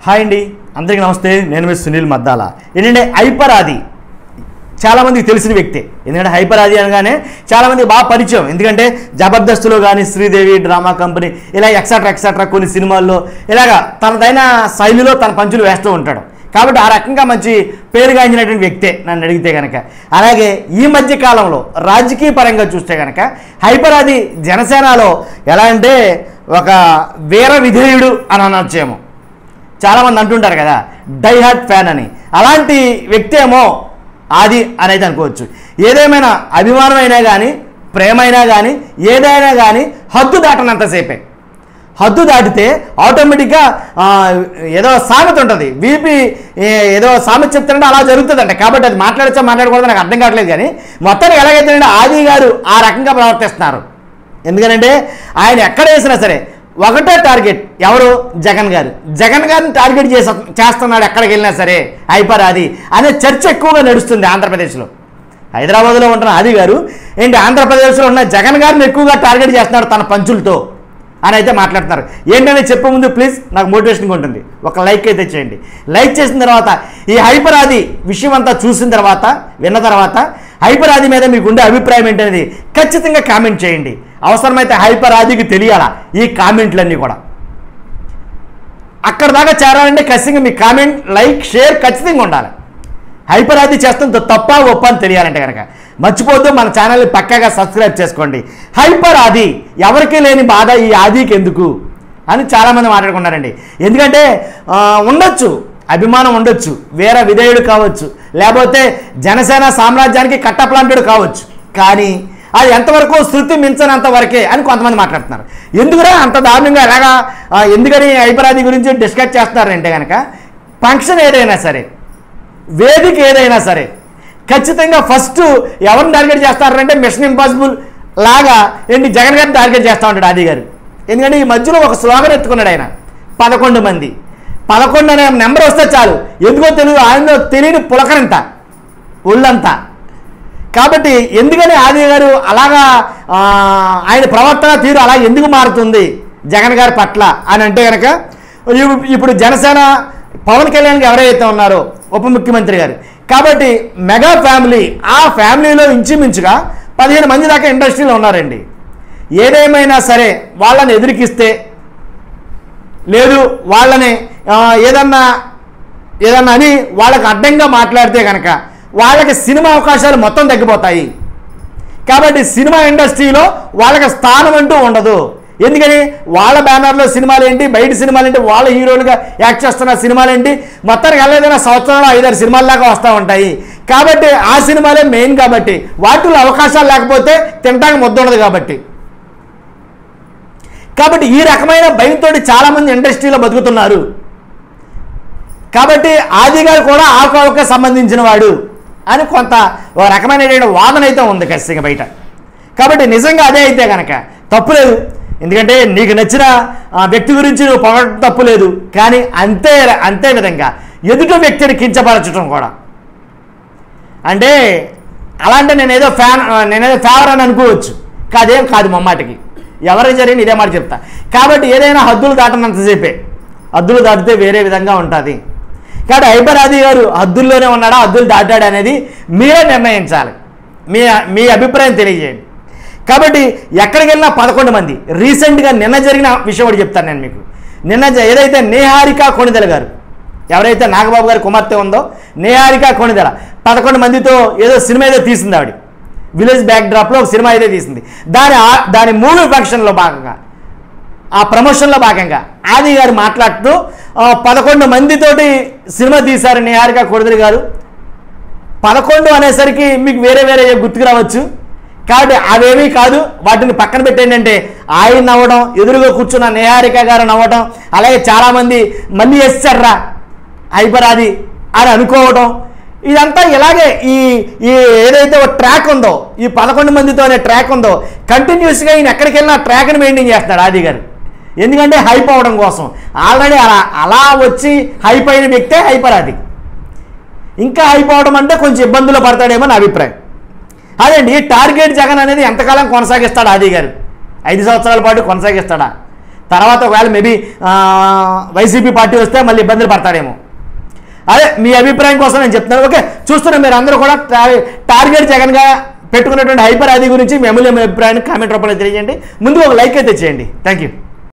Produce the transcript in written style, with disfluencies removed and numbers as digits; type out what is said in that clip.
Hi అండి, అందరికీ నమస్తే. నేను మీ సునీల్ మద్దాల. ఏంటంటే హైపర్ ఆది చాలామందికి తెలిసిన వ్యక్తే. ఎందుకంటే హైపర్ ఆది అనగానే చాలామందికి బాగా పరిచయం. ఎందుకంటే జబర్దస్త్లో కానీ, శ్రీదేవి డ్రామా కంపెనీ, ఇలా ఎక్సెట్రా కొన్ని సినిమాల్లో ఇలాగా తనదైన శైలిలో తన పంచులు వేస్తూ ఉంటాడు. కాబట్టి ఆ రకంగా మంచి పేరుగాంచినటువంటి వ్యక్తే నన్ను అడిగితే కనుక. అలాగే ఈ మధ్య కాలంలో రాజకీయ పరంగా చూస్తే కనుక హైపర్ ఆది జనసేనలో ఎలా అంటే ఒక వీర విధేయుడు అని అనొచ్చేమో. చాలామంది అంటుంటారు కదా డై హార్ట్ ఫ్యాన్ అని. అలాంటి వ్యక్తి ఏమో ఆది అని అయితే అనుకోవచ్చు. ఏదేమైనా అభిమానం అయినా కానీ, ప్రేమ అయినా కానీ, ఏదైనా కానీ హద్దు దాటనంతసేపే. హద్దు దాటితే ఆటోమేటిక్గా ఏదో సామెత ఉంటుంది. వీపీ ఏదో సామెత చెప్తారంటే అలా జరుగుతుందంట. కాబట్టి అది మాట్లాడచ్చా మాట్లాడకూడదు నాకు అర్థం కావట్లేదు. కానీ మొత్తానికి ఎలాగైతే ఆది గారు ఆ రకంగా ప్రవర్తిస్తున్నారు. ఎందుకంటే ఆయన ఎక్కడ వేసినా సరే ఒకటే టార్గెట్, ఎవరు? జగన్ గారు. జగన్ గారిని టార్గెట్ చేస్తున్నాడు ఎక్కడికి వెళ్ళినా సరే హైపర్ ఆది అనే చర్చ ఎక్కువగా నడుస్తుంది ఆంధ్రప్రదేశ్లో. హైదరాబాద్లో ఉంటున్న ఆది గారు ఏంటి ఆంధ్రప్రదేశ్లో ఉన్న జగన్ గారిని ఎక్కువగా టార్గెట్ చేస్తున్నాడు తన పంచులతో అని అయితే మాట్లాడుతున్నారు. ఏంటనే చెప్పే ముందు ప్లీజ్ నాకు మోటివేషన్గా ఉంటుంది, ఒక లైక్ అయితే చేయండి. లైక్ చేసిన తర్వాత ఈ హైపర్ ఆది విషయం అంతా చూసిన తర్వాత, విన్న తర్వాత హైపర్ ఆది మీద మీకు ఉండే అభిప్రాయం ఏంటనేది ఖచ్చితంగా కామెంట్ చేయండి. అవసరమైతే హైపర్ ఆదికి తెలియాలా ఈ కామెంట్లన్నీ కూడా. అక్కడ దాకా చేరాలంటే ఖచ్చితంగా మీ కామెంట్, లైక్, షేర్ ఖచ్చితంగా ఉండాలి. హైపర్ ఆది చేస్తుంది తప్ప ఒప్ప అని తెలియాలంటే కనుక మర్చిపోద్దు మన ఛానల్ని పక్కాగా సబ్స్క్రైబ్ చేసుకోండి. హైపర్ ఆది ఎవరికీ లేని బాధ ఈ ఆదికి ఎందుకు అని చాలామంది మాట్లాడుకున్నారండి. ఎందుకంటే ఉండొచ్చు, అభిమానం ఉండొచ్చు, వేరే విధేయుడు కావచ్చు, లేకపోతే జనసేన సామ్రాజ్యానికి కట్టప్లాంటెడ్ కావచ్చు. కానీ అది ఎంతవరకు శృతి మించనంత వరకే అని కొంతమంది మాట్లాడుతున్నారు. ఎందుకురా అంత దారుణంగా ఎలాగా ఎందుకని హైపర్ ఆది గురించి డిస్కస్ చేస్తున్నారంటే కనుక ఫంక్షన్ ఏదైనా సరే, వేదిక ఏదైనా సరే ఖచ్చితంగా ఫస్ట్ ఎవరిని టార్గెట్ చేస్తారంటే మిషన్ ఇంపాసిబుల్ లాగా ఏంటి జగన్ గారిని టార్గెట్ చేస్తూ ఉంటాడు ఆది గారు. ఎందుకంటే ఈ మధ్యలో ఒక స్లోగన్ ఎత్తుకున్నాడు ఆయన, 11 మంది. 11 అనే నెంబర్ వస్తే చాలు, ఎందుకో తెలియదు ఆయనలో తెలియని పులకరింత ఒళ్ళంతా. కాబట్టి ఎందుకని ఆది గారు అలాగా ఆయన ప్రవర్తన తీరు అలా ఎందుకు మారుతుంది జగన్ గారి పట్ల అని అంటే కనుక, ఇప్పుడు జనసేన పవన్ కళ్యాణ్కి ఎవరైతే ఉన్నారో ఉప ముఖ్యమంత్రి గారు, కాబట్టి మెగా ఫ్యామిలీ, ఆ ఫ్యామిలీలో ఇంచుమించుగా 15 మంది దాకా ఇండస్ట్రీలో ఉన్నారండి. ఏదేమైనా సరే వాళ్ళని ఎదిరికిస్తే, లేదు వాళ్ళని ఏదన్నా అని వాళ్ళకి అడ్డంగా మాట్లాడితే కనుక వాళ్ళకి సినిమా అవకాశాలు మొత్తం తగ్గిపోతాయి. కాబట్టి సినిమా ఇండస్ట్రీలో వాళ్ళకి స్థానం అంటూ ఉండదు. ఎందుకని వాళ్ళ బ్యానర్లో సినిమాలు ఏంటి, బయట సినిమాలు ఏంటి, వాళ్ళ హీరోలుగా యాక్ట్ చేస్తున్న సినిమాలు ఏంటి, మొత్తానికి వెళ్ళేదైనా సంవత్సరంలో 5-6 సినిమాల దాకా వస్తూ ఉంటాయి. కాబట్టి ఆ సినిమాలే మెయిన్. కాబట్టి వాటిలో అవకాశాలు లేకపోతే తినడానికి ముద్ద ఉండదు. కాబట్టి ఈ రకమైన భయంతో చాలామంది ఇండస్ట్రీలో బతుకుతున్నారు. కాబట్టి ఆది గారు కూడా ఆ కోవకు సంబంధించిన వాడు అని కొంత ఒక రకమైన వాదన అయితే ఉంది ఖచ్చితంగా బయట. కాబట్టి నిజంగా అదే అయితే కనుక తప్పులేదు. ఎందుకంటే నీకు నచ్చిన వ్యక్తి గురించి నువ్వు పొగడటం తప్పు లేదు. కానీ అంతే విధంగా ఎదుటి వ్యక్తిని కించపరచడం కూడా అంటే అలా అంటే నేనేదో ఫేవర్ అని అనుకోవచ్చు. కాదేం కాదు, మమ్మాటికి ఎవరైనా జరిగిన ఇదే మాట చెప్తా. కాబట్టి ఏదైనా హద్దులు దాటనంతసేపే, హద్దులు దాటితే వేరే విధంగా ఉంటుంది. కాబట్టి హైపర్ ఆది గారు హద్దుల్లోనే ఉన్నాడా, హద్దులు దాటాడు అనేది మీరే నిర్ణయించాలి. మీ అభిప్రాయం తెలియజేయండి. కాబట్టి ఎక్కడికి వెళ్ళినా 11 మంది. రీసెంట్గా నిన్న జరిగిన విషయం ఒకటి చెప్తాను నేను మీకు. నిన్న ఏదైతే నిహారిక కొణిదెల గారు, ఎవరైతే నాగబాబు గారి కుమార్తె ఉందో నిహారిక కొణిదెల 11 మందితో ఏదో సినిమా ఏదో తీసింది. ఆవిడ విలేజ్ బ్యాక్డ్రాప్లో ఒక సినిమా అయితే తీసింది. దాని మూవీ ఫంక్షన్లో భాగంగా, ఆ ప్రమోషన్లో భాగంగా ఆది గారు మాట్లాడుతూ 11 మందితోటి సినిమా తీశారు నిహారిక కొణిదెల గారు. 11 అనేసరికి మీకు వేరే గుర్తుకు రావచ్చు. కాబట్టి అవేమీ కాదు, వాటిని పక్కన పెట్టేంటంటే ఆయన నవ్వడం, ఎదురుగా కూర్చున్న నిహారిక గారు నవ్వడం, అలాగే చాలామంది మళ్ళీ వేస్తారా హైపర్ ఆది అని అనుకోవడం, ఇదంతా ఇలాగే ఈ ఏదైతే ఒక ట్రాక్ ఉందో, ఈ 11 మందితో అనే ట్రాక్ ఉందో కంటిన్యూస్గా ఈయన ఎక్కడికి వెళ్ళినా ట్రాక్ని మెయింటైన్ చేస్తాడు ఆది గారు. ఎందుకంటే హైప్ అవ్వడం కోసం. ఆల్రెడీ అలా వచ్చి హైప్ అయిన వ్యక్తే హైపర్ ఆది. ఇంకా హైప్ అవ్వడం అంటే కొంచెం ఇబ్బందులు పడతాడేమో నా అభిప్రాయం. అదేండి టార్గెట్ జగన్ అనేది ఎంతకాలం కొనసాగిస్తాడు ఆది గారు? 5 సంవత్సరాల పాటు కొనసాగిస్తాడా? తర్వాత ఒకవేళ మేబీ వైసీపీ పార్టీ వస్తే మళ్ళీ ఇబ్బందులు పడతాడేమో. అదే మీ అభిప్రాయం కోసం నేను చెప్తున్నాను. ఓకే, చూస్తున్నా మీరు అందరూ కూడా టార్గెట్ జగన్గా పెట్టుకున్నటువంటి హైపర్ ఆది గురించి మీ అమూల్యమైన అభిప్రాయాన్ని కామెంట్ రూపంలో తెలియజేయండి. ముందు ఒక లైక్ అయితే చేయండి. Thank you.